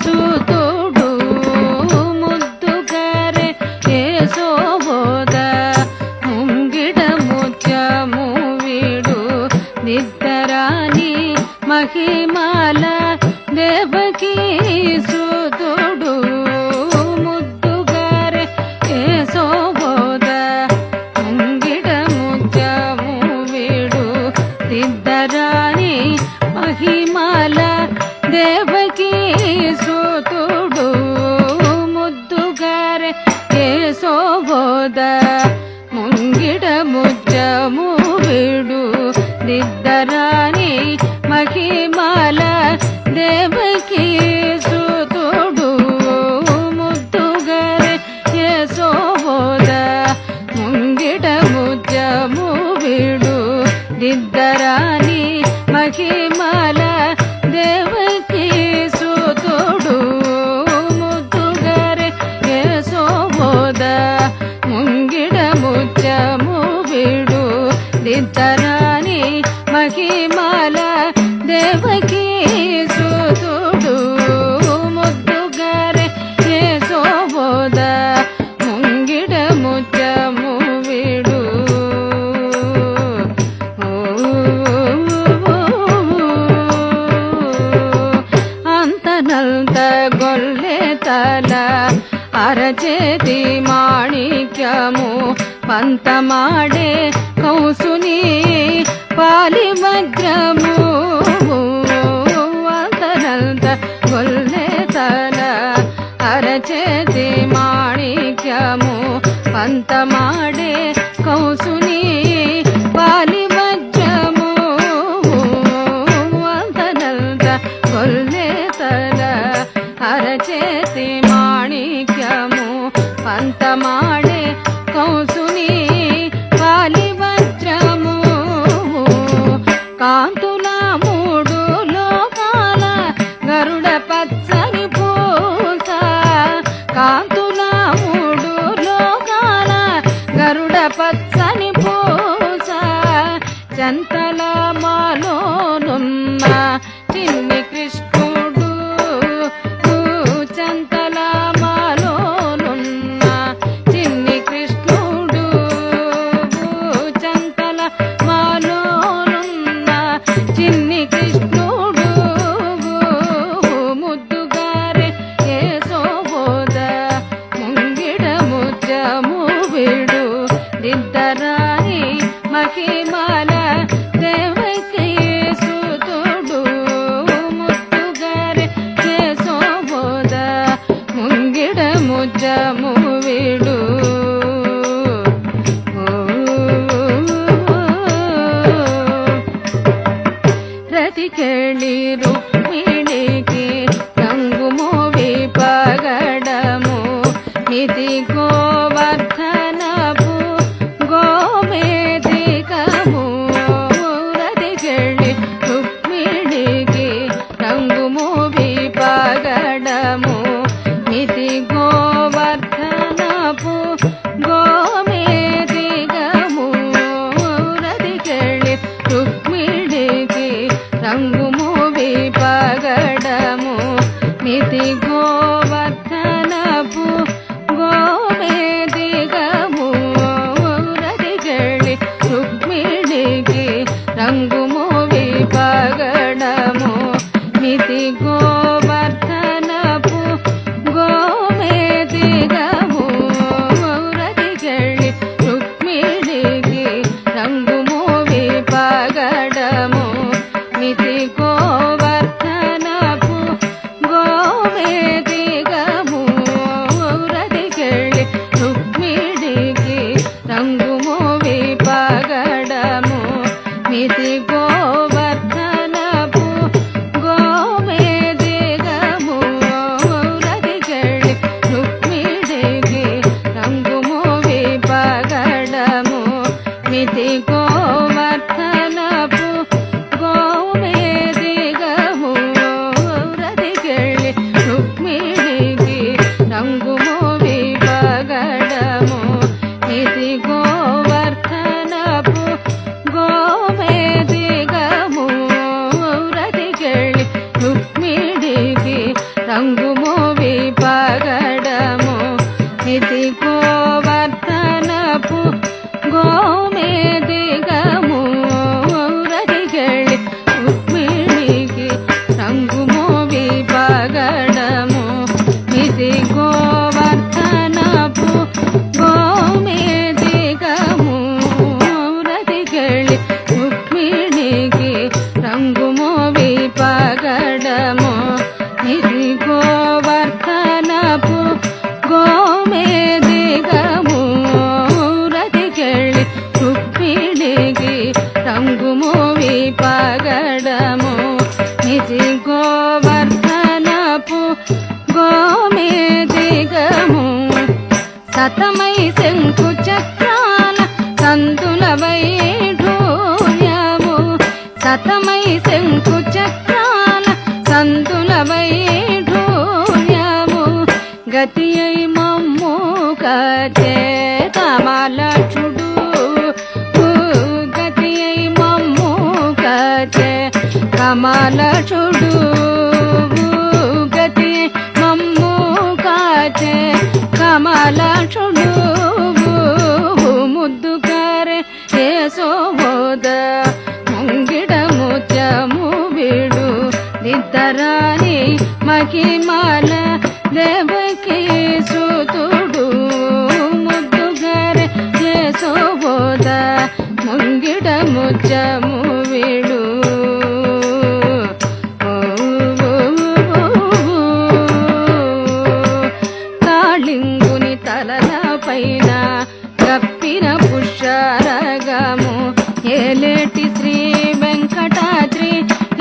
ಸುತುಡು ಮುದ್ದುಗರೆ ಏಸೋಬೋದ ಮುಂಗಿಡ ಮುಚ್ಚ ಮೂವಿಡು ನಿದ್ದರಾನಿ ಮಹಿಮಾಲ ದೇವಕಿ ಸುತುಡು ಮುದ್ದುಗರೆ ಏಸೋಬೋದ ಮುಂಗಿಡ ಮುಚ್ಚ ಮೂವಿಡು ನಿದ್ದರಾನಿ ಮಹಿಮಾಲ ದೇವಕಿ ಸುತುಡು ಮುದ್ದುಗರೆ ಏಸೋಬೋದ ಮುಂಗಿಡ ಮುಚ್ಚ ಮೂವಿಡು ದಿದ್ದರಾನಿ ಮಹಿಮಾಲ ದೇವಕಿ ಸುತುಡು ಮುದ್ದುಗರೆ ಏಸೋಬೋದ ಮುಂಗಿಡ ಮುಚ್ಚ ಮೂವಿಡು ದಿದ್ದರಾನಿ ಮಹಿಮಾಲ ದೇವಕಿ ಸುತುಡು ಮುದ್ದುಗರೆ ಏಸೋಬೋದ ಮುಂಗಿಡ ಮುಚ್ಚ ಮೂವಿಡು ದಿದ್ದರಾನಿ ಮಹಿಮಾಲ ದೇವಕಿ ಸುತುಡು ಮುದ್ದುಗರೆ ಏಸೋಬೋದ ಮುಂಗಿಡ ಮುಚ್ಚ ಮೂವಿಡು ಅಂತನಂತ ಗೊಲ್ಲೆ ತಲ ಅರಚೇತಿ ಮಾಣಿಕ್ಯಮು పంత మాడే కౌసుని పాలి వజ్రము అంతనంత గొల్లె తల అరచేతి మాణిక్యము పంత మాడే కౌసుని పాలి వజ్రము అంతనంత గొల్లె తల అరచేతి మాణిక్యము పంత మాడే కౌసుని పాలి వజ్రము కాంతుల మూడు లోకాల గరుడ పచ్చని పూస కాంతుల మూడు లోకాల గరుడ పచ్చని పూస చంతల మాలోనున్న చిన్ని కృష్ణుడు చంతల మాలోనున్న చిన్ని కృష్ణుడు చంతల మాలోనున్న చిన్ని కృష్ణుడు ముద్దుగారే ఏసోబోద ముంగిడ ముచ్చ మూవిడు దిద్దరాని మహిమాల దేవకీ సుతుడు ముద్దుగారే ఏసోబోద ముంగిడ ముచ్చ మూవిడు రతి కేಳಿ ರುಕ್ಮಿಣಿಗೆ ರಂಗು ಮೋವಿ ಪಗಡము ನಿಧಿ ಗೋವರ್ಧನಪು ಗೋಮೇಧಿಕము రతి కేಳಿ రుక్మిಣಿಗೆ రంగు మోవి పగడము నిధి గోవర్ధనపు గోమేధికము రతి కేಳಿ రుక్మిಣಿಗೆ రంగు మోవి పగడము నిధి గోవర్ధనపు గోమేధికము రతి కేಳಿ రుక్మిಣಿಗೆ రంగు మోవి పగడము నిధి గోవర్ధనపు గోమేధికము రతి కేಳಿ రుక్మిಣಿಗೆ రంగు మోవి పగడము నిధి గోవర్ధనపు గోమేధికము రంగుమోవి పగడము నిధి గోవర్ధనపు గోమేదిగము రదిగళి రుక్మిణికి రంగుమోవి పగడము నిధి గోవర్ధనపు గోమేదిగము రదిగళి రుక్మిణికి రంగుమోవి పగడము నిధి గోవర్ధనపు గోమేదిగము రదిగళి రుక్మిణికి రంగుమోవి పగడము నిధి గోవర్ధనపు గోమేదిగము సతమై శంకు చక్రాల సంతుల వైఢూర్యము సతమై శంకు చక్రాల సంతుల వైఢూర్యము గతి అయి మమ్ము కచే కమలచుడు గతి అయి మమ్ము కచే కమలచుడు గతి మమ్ము కాచే కమలచుడు ముద్దు కరే యశోద ముంగిడ ముత్యము విడు నిద్దరాని మహిమల దేవకి సుతుడు ముద్దు కరే యశోద ముంగిడ ముత్యము విడు కాళింగుని తలల పైన కప్పిన పుష్యరగము ఏలేటి శ్రీ వెంకటాద్రి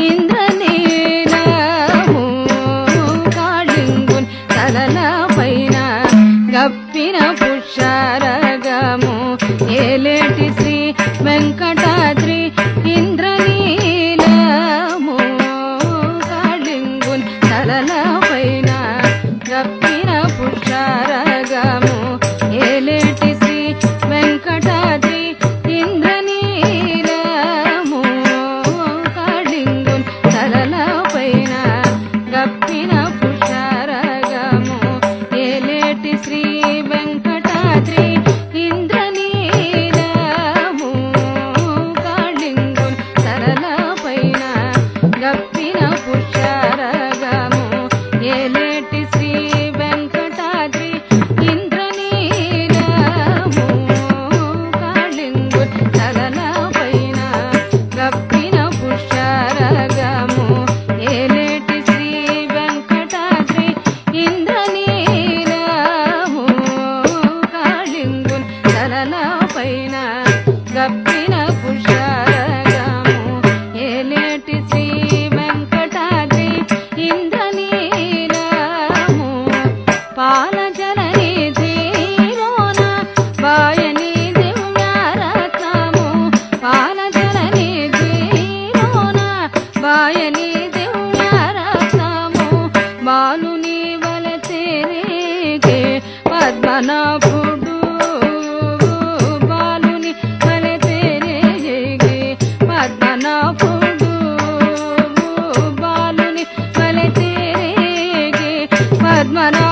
ఇంద్రనీలము కాళింగుని తలల పైన కప్పిన పుష్యరగము ఏలేటి శ్రీ వెంకటాద్రి ఇంద్రనీలము కాళింగుని తలల పైన కప్పిన పుష్యరగము ఏలేటి శ్రీ వెంకటాద్రి ఇంద్రనీలము కాళింగుని తలల పైన కప్పిన పుష్యరగము ఏలేటి శ్రీ వెంకటాద్రి ఇంద్రనీలము కాళింగుని తలల పైన కప్పిన పుష్యరగము ఏలేటి శ్రీ వెంకటాద్రి ఇంద్రనీలము కాళింగుని తలల పైన కప్పిన పుష్యరగము ఏలేటి శ్రీ వెంకటాద్రి ఇంద్రనీలము కాళింగుని తలల పైన కప్పిన పుష్యరగము ఏలేటి శ్రీ వెంకటాద్రి ఇంద్రనీలము పాలజనని ధీరోన వాయని దివ్యారత్నము పాలజనని ధీరోన వాయని దివ్యారత్నము బాలుని వలచెరిగే పద్మనాభుడు బాలుని వలచెరిగే పద్మనాభుడు బాలుని వలచెరిగే పద్మనాభుడు